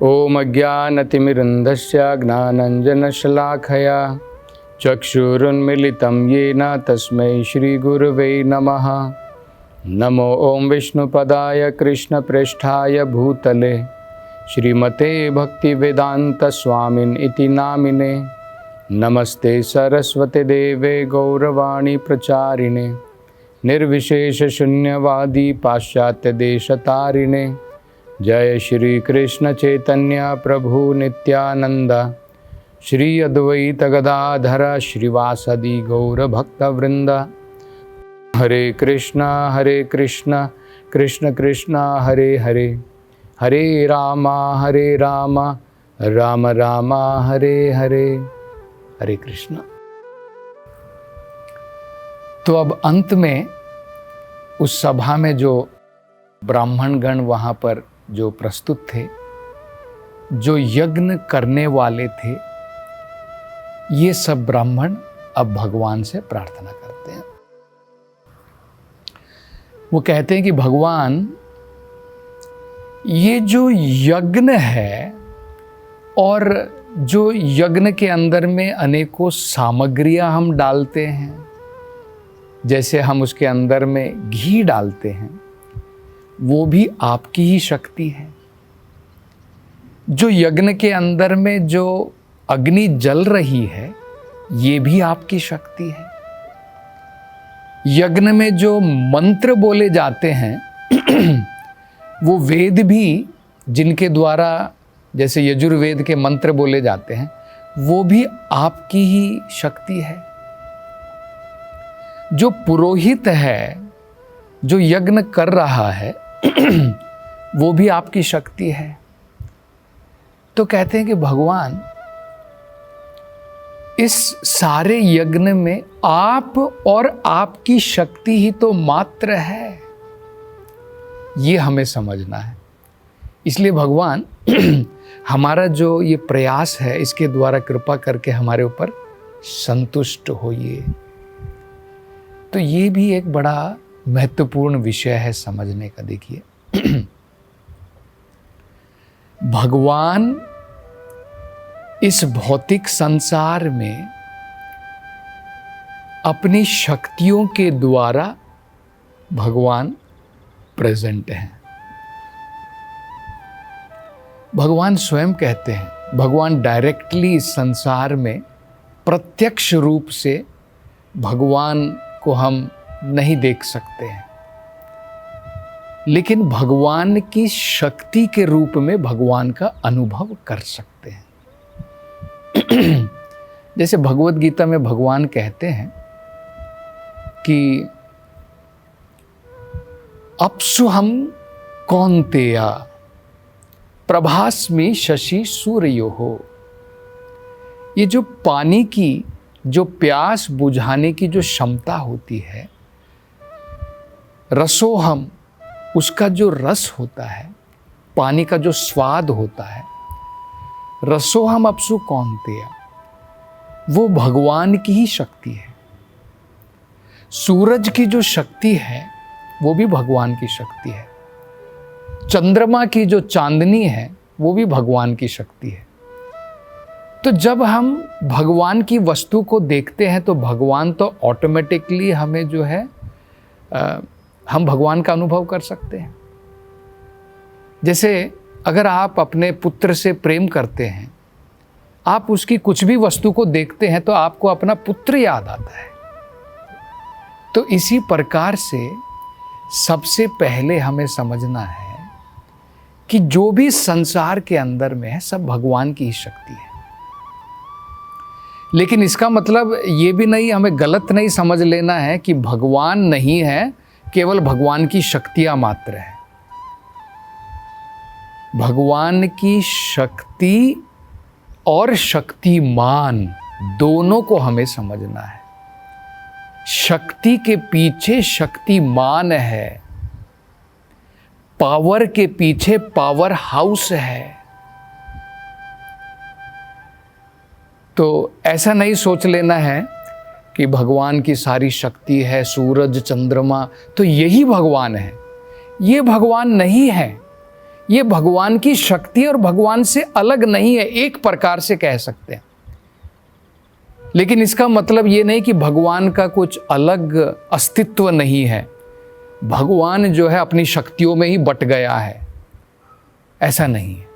ओम अज्ञानतिमिरन्धस्य ज्ञानाञ्जनशलाखया चक्षुरुन्मीलितं येन तस्मै श्रीगुरवे नमः। नमो ओं विष्णुपदाय कृष्णप्रेष्ठाय भूतले श्रीमते भक्तिवेदान्तस्वामिन् इति नामिने। नमस्ते सरस्वती देवे गौरवाणी प्रचारिणे निर्विशेषशून्यवादी पाश्चात्यदेशतारिणे। जय श्री कृष्ण चैतन्य प्रभु नित्यानंद श्री अद्वैत गदाधर श्रीवासदि गौरभक्तवृंद। हरे कृष्ण कृष्ण कृष्ण हरे हरे, हरे राम राम राम हरे हरे। हरे कृष्ण। तो अब अंत में उस सभा में जो ब्राह्मणगण वहाँ पर जो प्रस्तुत थे, जो यज्ञ करने वाले थे, ये सब ब्राह्मण अब भगवान से प्रार्थना करते हैं। वो कहते हैं कि भगवान, ये जो यज्ञ है और जो यज्ञ के अंदर में अनेकों सामग्रियां हम डालते हैं, जैसे हम उसके अंदर में घी डालते हैं, वो भी आपकी ही शक्ति है। जो यज्ञ के अंदर में जो अग्नि जल रही है, ये भी आपकी शक्ति है। यज्ञ में जो मंत्र बोले जाते हैं वो वेद भी, जिनके द्वारा जैसे यजुर्वेद के मंत्र बोले जाते हैं, वो भी आपकी ही शक्ति है। जो पुरोहित है, जो यज्ञ कर रहा है, वो भी आपकी शक्ति है। तो कहते हैं कि भगवान, इस सारे यज्ञ में आप और आपकी शक्ति ही तो मात्र है, ये हमें समझना है। इसलिए भगवान हमारा जो ये प्रयास है, इसके द्वारा कृपा करके हमारे ऊपर संतुष्ट होइए। तो ये भी एक बड़ा महत्वपूर्ण विषय है समझने का। देखिए, भगवान इस भौतिक संसार में अपनी शक्तियों के द्वारा भगवान प्रेजेंट हैं। भगवान स्वयं कहते हैं, भगवान डायरेक्टली इस संसार में प्रत्यक्ष रूप से भगवान को हम नहीं देख सकते हैं, लेकिन भगवान की शक्ति के रूप में भगवान का अनुभव कर सकते हैं। जैसे भगवद गीता में भगवान कहते हैं कि अप्सु हम कौन्तेया प्रभास्मि शशि सूर्यो हो। ये जो पानी की जो प्यास बुझाने की जो क्षमता होती है, रसोहम, उसका जो रस होता है, पानी का जो स्वाद होता है, रसोहम अप्सु कौन्तेया, वो भगवान की ही शक्ति है। सूरज की जो शक्ति है, वो भी भगवान की शक्ति है। चंद्रमा की जो चांदनी है, वो भी भगवान की शक्ति है। तो जब हम भगवान की वस्तु को देखते हैं, तो भगवान तो ऑटोमेटिकली हमें जो है हम भगवान का अनुभव कर सकते हैं। जैसे अगर आप अपने पुत्र से प्रेम करते हैं, आप उसकी कुछ भी वस्तु को देखते हैं तो आपको अपना पुत्र याद आता है। तो इसी प्रकार से सबसे पहले हमें समझना है कि जो भी संसार के अंदर में है, सब भगवान की ही शक्ति है। लेकिन इसका मतलब ये भी नहीं, हमें गलत नहीं समझ लेना है कि भगवान नहीं है, केवल भगवान की शक्तियां मात्र है। भगवान की शक्ति और शक्तिमान दोनों को हमें समझना है। शक्ति के पीछे शक्तिमान है, पावर के पीछे पावर हाउस है। तो ऐसा नहीं सोच लेना है कि भगवान की सारी शक्ति है, सूरज चंद्रमा तो यही भगवान है। ये भगवान नहीं है, ये भगवान की शक्ति और भगवान से अलग नहीं है, एक प्रकार से कह सकते हैं। लेकिन इसका मतलब ये नहीं कि भगवान का कुछ अलग अस्तित्व नहीं है, भगवान जो है अपनी शक्तियों में ही बट गया है, ऐसा नहीं है।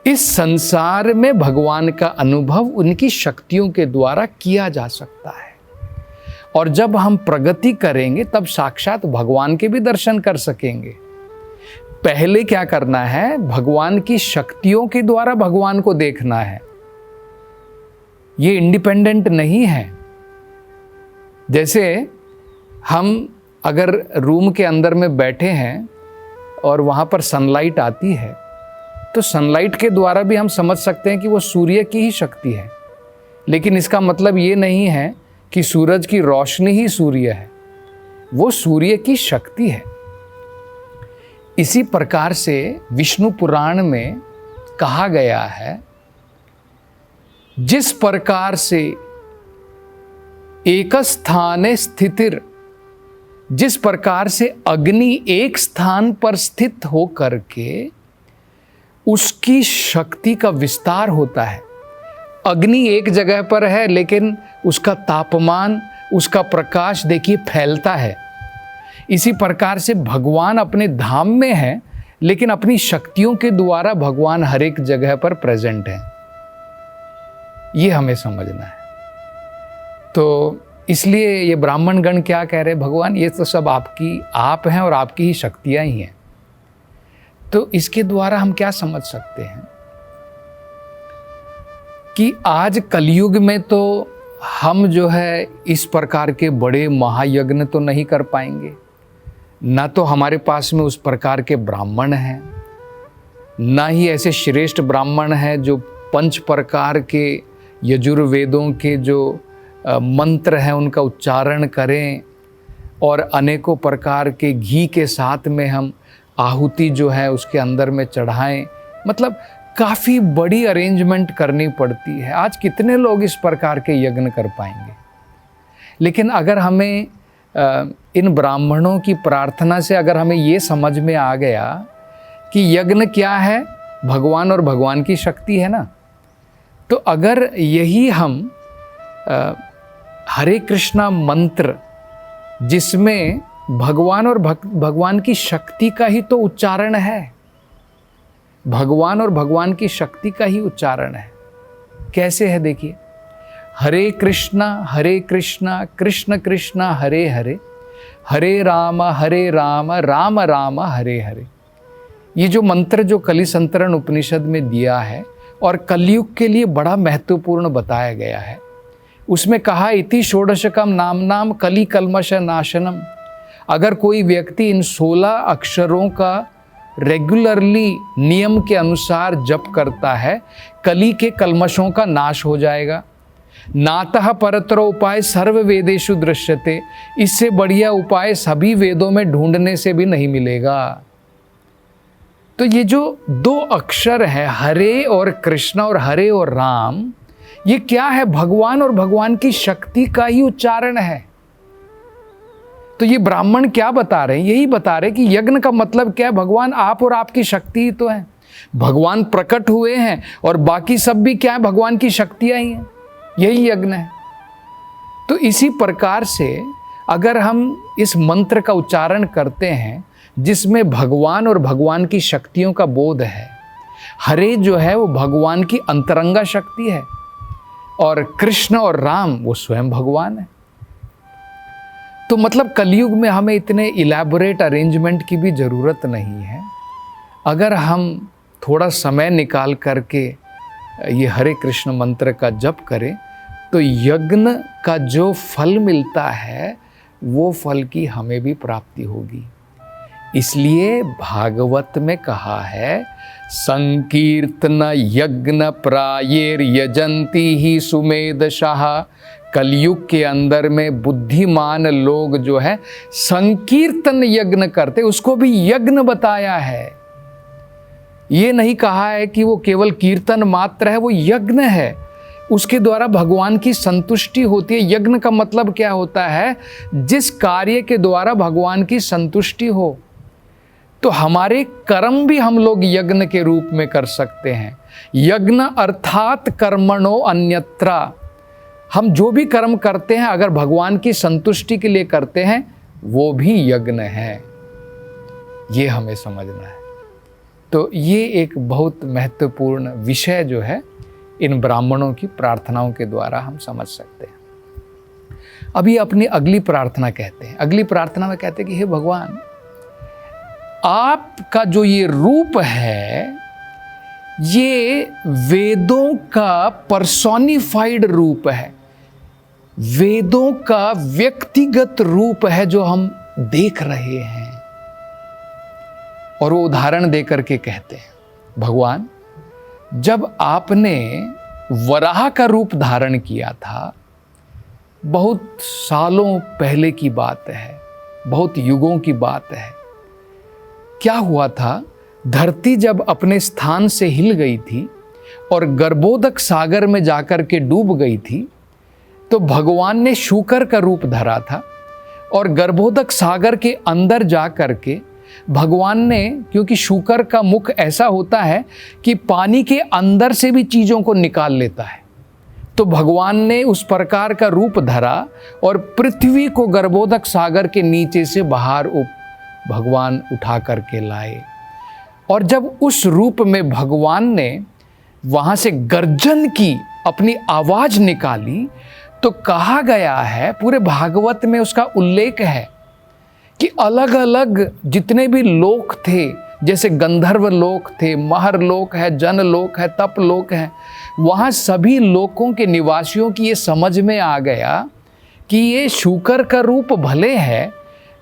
इस संसार में भगवान का अनुभव उनकी शक्तियों के द्वारा किया जा सकता है, और जब हम प्रगति करेंगे तब साक्षात भगवान के भी दर्शन कर सकेंगे। पहले क्या करना है, भगवान की शक्तियों के द्वारा भगवान को देखना है। ये इंडिपेंडेंट नहीं है। जैसे हम अगर रूम के अंदर में बैठे हैं और वहाँ पर सनलाइट आती है, तो सनलाइट के द्वारा भी हम समझ सकते हैं कि वो सूर्य की ही शक्ति है, लेकिन इसका मतलब ये नहीं है कि सूरज की रोशनी ही सूर्य है, वो सूर्य की शक्ति है। इसी प्रकार से विष्णु पुराण में कहा गया है, जिस प्रकार से एक स्थाने स्थितिर, जिस प्रकार से अग्नि एक स्थान पर स्थित होकर के उसकी शक्ति का विस्तार होता है। अग्नि एक जगह पर है, लेकिन उसका तापमान, उसका प्रकाश देखिए फैलता है। इसी प्रकार से भगवान अपने धाम में है, लेकिन अपनी शक्तियों के द्वारा भगवान हर एक जगह पर प्रेजेंट है। ये हमें समझना है। तो इसलिए ये ब्राह्मण गण क्या कह रहे हैं, भगवान ये तो सब आप हैं और आपकी ही शक्तियां ही हैं। तो इसके द्वारा हम क्या समझ सकते हैं कि आज कलयुग में तो हम जो है इस प्रकार के बड़े महायज्ञ तो नहीं कर पाएंगे, ना तो हमारे पास में उस प्रकार के ब्राह्मण हैं, ना ही ऐसे श्रेष्ठ ब्राह्मण हैं जो 5 प्रकार के यजुर्वेदों के जो मंत्र हैं उनका उच्चारण करें और अनेकों प्रकार के घी के साथ में हम आहुति जो है उसके अंदर में चढ़ाएं। मतलब काफ़ी बड़ी अरेंजमेंट करनी पड़ती है। आज कितने लोग इस प्रकार के यज्ञ कर पाएंगे। लेकिन अगर हमें इन ब्राह्मणों की प्रार्थना से अगर हमें ये समझ में आ गया कि यज्ञ क्या है, भगवान और भगवान की शक्ति है ना, तो अगर यही हम हरे कृष्णा मंत्र, जिसमें भगवान और भगवान की शक्ति का ही तो उच्चारण है, भगवान और भगवान की शक्ति का ही उच्चारण है। कैसे है देखिए, हरे कृष्णा कृष्ण कृष्ण हरे हरे, हरे राम राम राम हरे हरे। ये जो मंत्र जो कलिसंतरण उपनिषद में दिया है और कलयुग के लिए बड़ा महत्वपूर्ण बताया गया है, उसमें कहा इति षोडशकम नाम कली कल्मष नाशनम। अगर कोई व्यक्ति इन 16 अक्षरों का रेगुलरली नियम के अनुसार जप करता है, कली के कल्मशों का नाश हो जाएगा। नातः परतर उपाय सर्व वेदेषु दृश्यते, इससे बढ़िया उपाय सभी वेदों में ढूंढने से भी नहीं मिलेगा। तो ये जो 2 अक्षर है, हरे और कृष्ण और हरे और राम, ये क्या है, भगवान और भगवान की शक्ति का ही उच्चारण है। तो ये ब्राह्मण क्या बता रहे हैं, यही बता रहे हैं कि यज्ञ का मतलब क्या है, भगवान आप और आपकी शक्ति ही तो है। भगवान प्रकट हुए हैं और बाकी सब भी क्या है, भगवान की शक्तियां ही हैं, यही यज्ञ है। तो इसी प्रकार से अगर हम इस मंत्र का उच्चारण करते हैं जिसमें भगवान और भगवान की शक्तियों का बोध है, हरे जो है वो भगवान की अंतरंगा शक्ति है और कृष्ण और राम वो स्वयं भगवान है। तो मतलब कलयुग में हमें इतने इलैबोरेट अरेंजमेंट की भी ज़रूरत नहीं है। अगर हम थोड़ा समय निकाल करके ये हरे कृष्ण मंत्र का जप करें तो यज्ञ का जो फल मिलता है वो फल की हमें भी प्राप्ति होगी। इसलिए भागवत में कहा है, संकीर्तन यज्ञ प्रायेर यजंती ही सुमेधशाह। कलयुग के अंदर में बुद्धिमान लोग जो है संकीर्तन यज्ञ करते, उसको भी यज्ञ बताया है। ये नहीं कहा है कि वो केवल कीर्तन मात्र है, वो यज्ञ है, उसके द्वारा भगवान की संतुष्टि होती है। यज्ञ का मतलब क्या होता है, जिस कार्य के द्वारा भगवान की संतुष्टि हो। तो हमारे कर्म भी हम लोग यज्ञ के रूप में कर सकते हैं। यज्ञ अर्थात कर्मणो अन्यत्रा। हम जो भी कर्म करते हैं अगर भगवान की संतुष्टि के लिए करते हैं वो भी यज्ञ है, ये हमें समझना है। तो ये एक बहुत महत्वपूर्ण विषय जो है इन ब्राह्मणों की प्रार्थनाओं के द्वारा हम समझ सकते हैं। अभी अपनी अगली प्रार्थना कहते हैं। अगली प्रार्थना में कहते हैं कि हे भगवान, आपका जो ये रूप है ये वेदों का पर्सोनिफाइड रूप है, वेदों का व्यक्तिगत रूप है जो हम देख रहे हैं। और वो उदाहरण देकर के कहते हैं, भगवान जब आपने वराह का रूप धारण किया था, बहुत सालों पहले की बात है, बहुत युगों की बात है। क्या हुआ था, धरती जब अपने स्थान से हिल गई थी और गर्भोदक सागर में जाकर के डूब गई थी, तो भगवान ने शूकर का रूप धरा था और गर्भोदक सागर के अंदर जाकर के भगवान ने, क्योंकि शूकर का मुख ऐसा होता है कि पानी के अंदर से भी चीजों को निकाल लेता है, तो भगवान ने उस प्रकार का रूप धरा और पृथ्वी को गर्भोदक सागर के नीचे से बाहर भगवान उठा करके लाए। और जब उस रूप में भगवान ने वहां से गर्जन की, अपनी आवाज निकाली, तो कहा गया है, पूरे भागवत में उसका उल्लेख है कि अलग अलग जितने भी लोक थे, जैसे गंधर्व लोक थे, महर लोक है, जन लोक है, तप लोक है, वहाँ सभी लोकों के निवासियों की ये समझ में आ गया कि ये शूकर का रूप भले है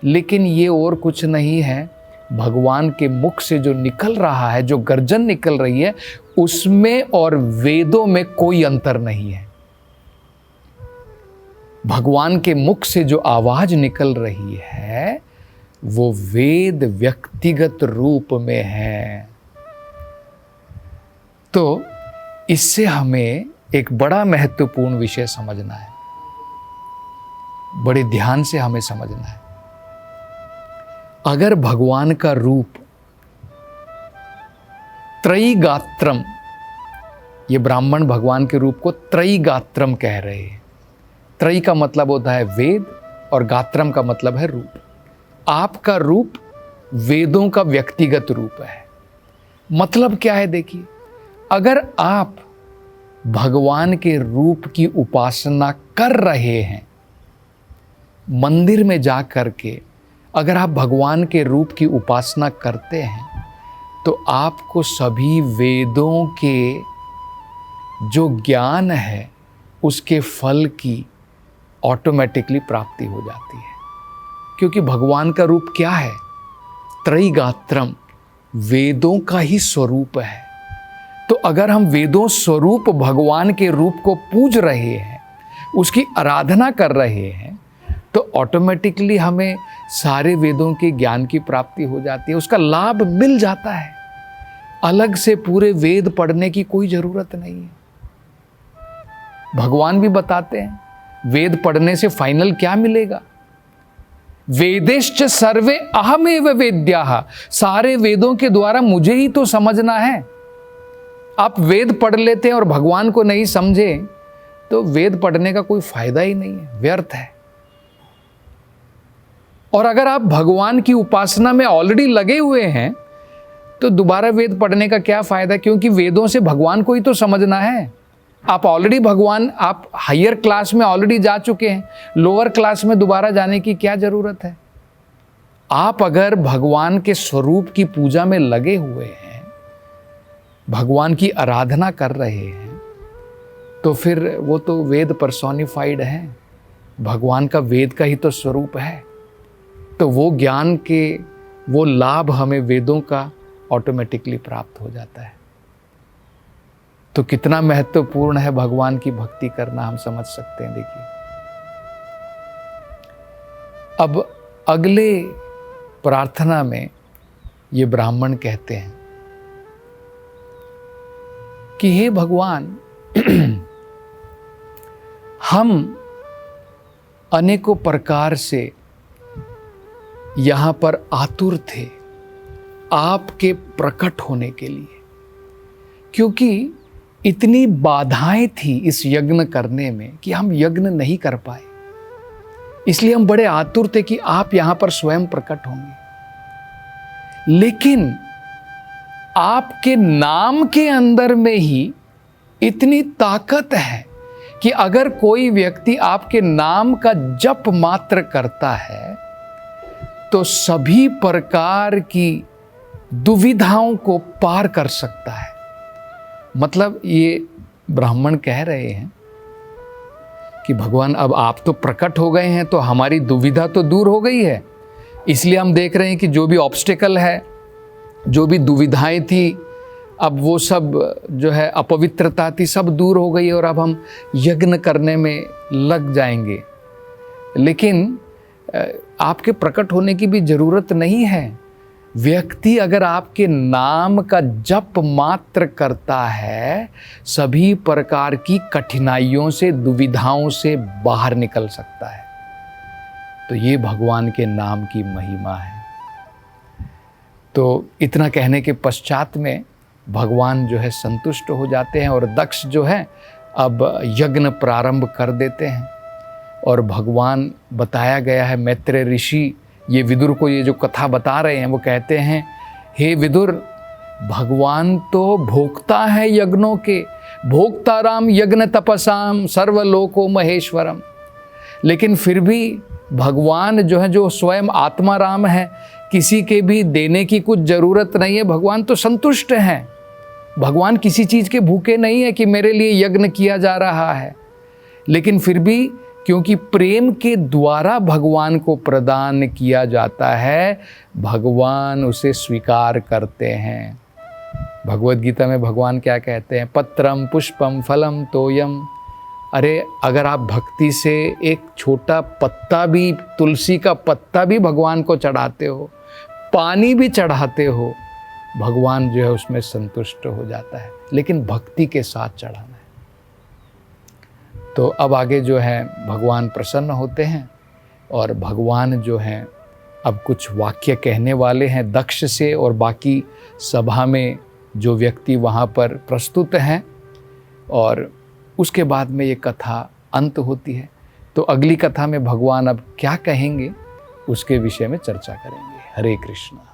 लेकिन ये और कुछ नहीं है, भगवान के मुख से जो निकल रहा है, जो गर्जन निकल रही है, उसमें और वेदों में कोई अंतर नहीं है। भगवान के मुख से जो आवाज निकल रही है वो वेद व्यक्तिगत रूप में है। तो इससे हमें एक बड़ा महत्वपूर्ण विषय समझना है, बड़े ध्यान से हमें समझना है। अगर भगवान का रूप त्रयीगात्रम, ये ब्राह्मण भगवान के रूप को त्रयीगात्रम कह रहे हैं। त्रयी का मतलब होता है वेद और गात्रम का मतलब है रूप। आपका रूप वेदों का व्यक्तिगत रूप है। मतलब क्या है, देखिए, अगर आप भगवान के रूप की उपासना कर रहे हैं, मंदिर में जा कर के अगर आप भगवान के रूप की उपासना करते हैं, तो आपको सभी वेदों के जो ज्ञान है उसके फल की ऑटोमेटिकली प्राप्ति हो जाती है। क्योंकि भगवान का रूप क्या है, त्रयीगात्रम, वेदों का ही स्वरूप है। तो अगर हम वेदों स्वरूप भगवान के रूप को पूज रहे हैं, उसकी आराधना कर रहे हैं, तो ऑटोमेटिकली हमें सारे वेदों के ज्ञान की प्राप्ति हो जाती है, उसका लाभ मिल जाता है। अलग से पूरे वेद पढ़ने की कोई जरूरत नहीं है। भगवान भी बताते हैं वेद पढ़ने से फाइनल क्या मिलेगा, वेदेश्च सर्वे अहमेव वेद्याः, सारे वेदों के द्वारा मुझे ही तो समझना है। आप वेद पढ़ लेते हैं और भगवान को नहीं समझे तो वेद पढ़ने का कोई फायदा ही नहीं है, व्यर्थ है। और अगर आप भगवान की उपासना में ऑलरेडी लगे हुए हैं तो दोबारा वेद पढ़ने का क्या फायदा, क्योंकि वेदों से भगवान को ही तो समझना है। आप ऑलरेडी भगवान, आप हायर क्लास में ऑलरेडी जा चुके हैं, लोअर क्लास में दोबारा जाने की क्या जरूरत है। आप अगर भगवान के स्वरूप की पूजा में लगे हुए हैं, भगवान की आराधना कर रहे हैं, तो फिर वो तो वेद पर्सोनिफाइड है, भगवान का वेद का ही तो स्वरूप है। तो वो ज्ञान के वो लाभ हमें वेदों का ऑटोमेटिकली प्राप्त हो जाता है। तो कितना महत्वपूर्ण है भगवान की भक्ति करना, हम समझ सकते हैं। देखिए, अब अगले प्रार्थना में ये ब्राह्मण कहते हैं कि हे भगवान, हम अनेकों प्रकार से यहाँ पर आतुर थे, आपके प्रकट होने के लिए, क्योंकि इतनी बाधाएं थी इस यज्ञ करने में कि हम यज्ञ नहीं कर पाए। इसलिए हम बड़े आतुर थे कि आप यहां पर स्वयं प्रकट होंगे। लेकिन आपके नाम के अंदर में ही इतनी ताकत है कि अगर कोई व्यक्ति आपके नाम का जप मात्र करता है तो सभी प्रकार की दुविधाओं को पार कर सकता है। मतलब ये ब्राह्मण कह रहे हैं कि भगवान अब आप तो प्रकट हो गए हैं तो हमारी दुविधा तो दूर हो गई है, इसलिए हम देख रहे हैं कि जो भी ऑब्स्टिकल है, जो भी दुविधाएं थी, अब वो सब जो है अपवित्रता थी, सब दूर हो गई और अब हम यज्ञ करने में लग जाएंगे। लेकिन आपके प्रकट होने की भी जरूरत नहीं है। व्यक्ति अगर आपके नाम का जप मात्र करता है, सभी प्रकार की कठिनाइयों से, दुविधाओं से बाहर निकल सकता है। तो ये भगवान के नाम की महिमा है। तो इतना कहने के पश्चात में भगवान जो है संतुष्ट हो जाते हैं और दक्ष जो है अब यज्ञ प्रारंभ कर देते हैं। और भगवान, बताया गया है, मैत्रेय ऋषि ये विदुर को ये जो कथा बता रहे हैं, वो कहते हैं, हे विदुर, भगवान तो भोक्ता है यज्ञों के, भोक्ताराम यज्ञ तपसाम सर्वलोको महेश्वरम। लेकिन फिर भी भगवान जो है, जो स्वयं आत्मा राम है, किसी के भी देने की कुछ जरूरत नहीं है। भगवान तो संतुष्ट हैं। भगवान किसी चीज़ के भूखे नहीं है कि मेरे लिए यज्ञ किया जा रहा है। लेकिन फिर भी क्योंकि प्रेम के द्वारा भगवान को प्रदान किया जाता है, भगवान उसे स्वीकार करते हैं। भगवद गीता में भगवान क्या कहते हैं? पत्रम पुष्पम फलम तोयम। अरे अगर आप भक्ति से एक छोटा पत्ता भी, तुलसी का पत्ता भी भगवान को चढ़ाते हो, पानी भी चढ़ाते हो, भगवान जो है उसमें संतुष्ट हो जाता है। लेकिन भक्ति के साथ चढ़ाना है। तो अब आगे जो है भगवान प्रसन्न होते हैं और भगवान जो हैं अब कुछ वाक्य कहने वाले हैं दक्ष से और बाकी सभा में जो व्यक्ति वहाँ पर प्रस्तुत हैं, और उसके बाद में ये कथा अंत होती है। तो अगली कथा में भगवान अब क्या कहेंगे उसके विषय में चर्चा करेंगे। हरे कृष्णा।